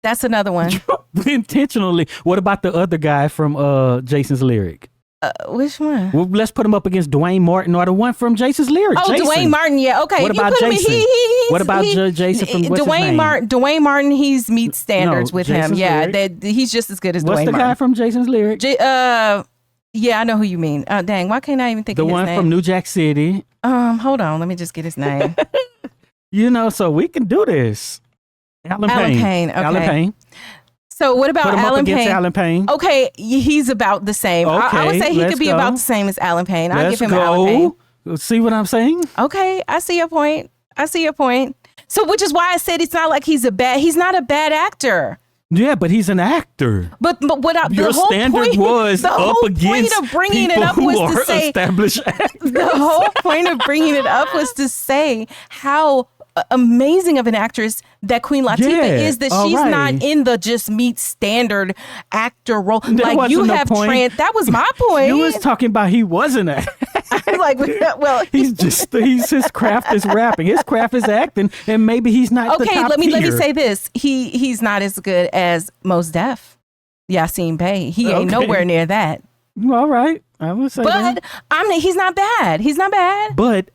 That's another one. Intentionally. What about the other guy from Jason's Lyric? Which one? Well, let's put him up against Dwayne Martin or the one from Jason's Lyric. Oh, Jason. Dwayne Martin. Yeah. Okay. What about Jason? What about Jason from what's his name? Dwayne Martin. He's meets standards with Jason's him. Yeah, Lyric. he's just as good as what's Dwayne Martin. What's the guy from Jason's Lyric? Yeah, I know who you mean. Dang, why can't I even think of his name? The one from New Jack City. Hold on, let me just get his name. So we can do this. Alan Payne. Okay. Alan Payne. So what about Alan Payne? Alan Payne? Okay, he's about the same. Okay, I would say he could be about the same as Alan Payne. I'll give him Alan Payne. See what I'm saying? Okay, I see your point. So which is why I said it's not like he's not a bad actor. Yeah, but he's an actor. But what your standard was up against point of bringing people it up who was are to say established actors. The whole point of bringing it up was to say how amazing of an actress that Queen Latifah is that she's not in the just meet standard actor role. That like you have that was my point. You was talking about he wasn't a like, well, his craft is rapping. His craft is acting, and maybe he's not the top let me tier. say this. He's not as good as Mos Def, Yasin Bey. He ain't nowhere near that. All right. I would say that. He's not bad. He's not bad. But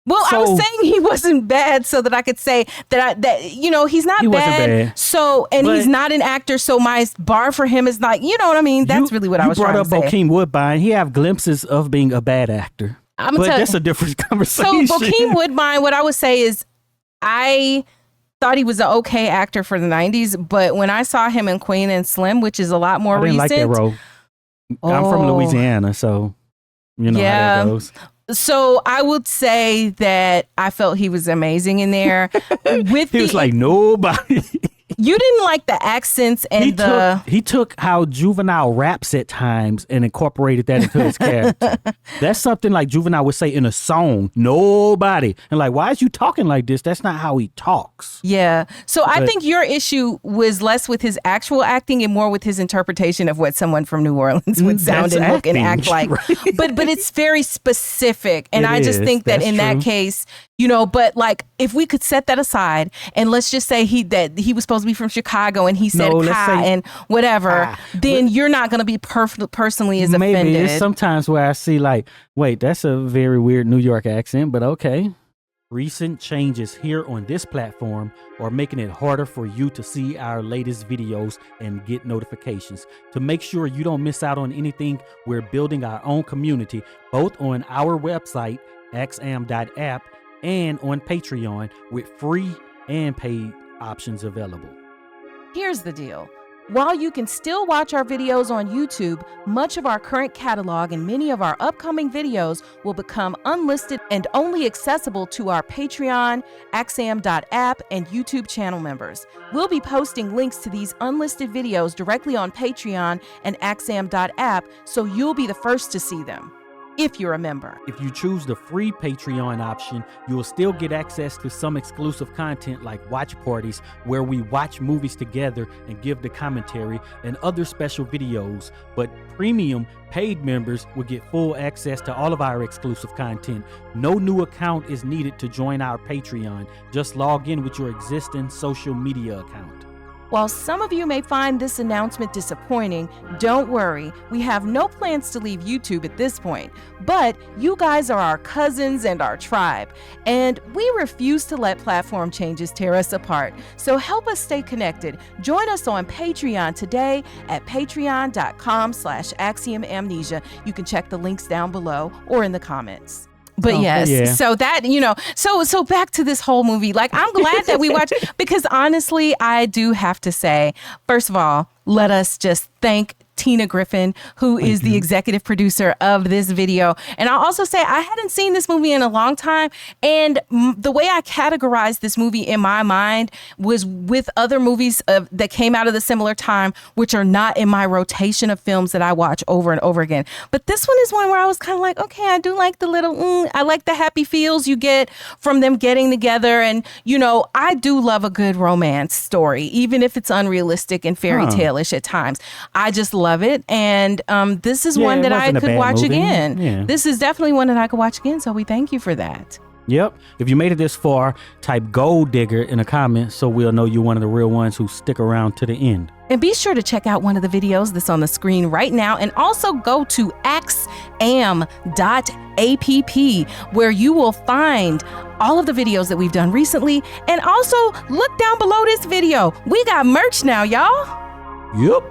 I was saying he wasn't bad so that I could say that he's not bad. So, and he's not an actor. So my bar for him is like, you know what I mean? That's really what I was trying to say. You brought up Bokeem Woodbine. He have glimpses of being a bad actor. But that's a different conversation. So Bokeem Woodbine, what I would say is I thought he was an okay actor for the 90s. But when I saw him in Queen and Slim, which is a lot more recent. I didn't like that role. I'm from Louisiana, so you know how that goes. So I would say that I felt he was amazing in there. He was like nobody. You didn't like the accents and he took how Juvenile raps at times and incorporated that into his character. That's something like Juvenile would say in a song. Nobody. And like, why is you talking like this? That's not how he talks. Yeah. So I think your issue was less with his actual acting and more with his interpretation of what someone from New Orleans would sound and look and act like. Right. But it's very specific. And I just think that in that case, but like if we could set that aside and let's just say he was supposed to be from Chicago and he said and whatever, then you're not going to be personally as offended. Maybe it's sometimes where I see like, wait, that's a very weird New York accent, but okay. Recent changes here on this platform are making it harder for you to see our latest videos and get notifications. To make sure you don't miss out on anything, we're building our own community, both on our website, axiom.app, and on Patreon with free and paid options available. Here's the deal. While you can still watch our videos on YouTube, much of our current catalog and many of our upcoming videos will become unlisted and only accessible to our Patreon, axiom.app, and YouTube channel members. We'll be posting links to these unlisted videos directly on Patreon and axiom.app, so you'll be the first to see them. If you're a member. If you choose the free Patreon option, you will still get access to some exclusive content like watch parties where we watch movies together and give the commentary and other special videos. But premium paid members will get full access to all of our exclusive content. No new account is needed to join our Patreon. Just log in with your existing social media account. While some of you may find this announcement disappointing, don't worry. We have no plans to leave YouTube at this point, but you guys are our cousins and our tribe, and we refuse to let platform changes tear us apart. So help us stay connected. Join us on Patreon today at patreon.com/Axiom Amnesia. You can check the links down below or in the comments. But so that, so back to this whole movie. Like, I'm glad that we watched because honestly, I do have to say, first of all, let us just thank Tina Griffin, who is the executive producer of this video. And I'll also say I hadn't seen this movie in a long time. And the way I categorized this movie in my mind was with other movies that came out of the similar time, which are not in my rotation of films that I watch over and over again. But this one is one where I was kind of like, okay, I do like the little, I like the happy feels you get from them getting together. And, I do love a good romance story, even if it's unrealistic and fairy tale-ish at times. I just love it. And this is one that I could watch again. Yeah. This is definitely one that I could watch again. So we thank you for that. Yep. If you made it this far, type gold digger in the comments so we'll know you're one of the real ones who stick around to the end. And be sure to check out one of the videos that's on the screen right now. And also go to axiom.app where you will find all of the videos that we've done recently. And also look down below this video. We got merch now, y'all. Yep.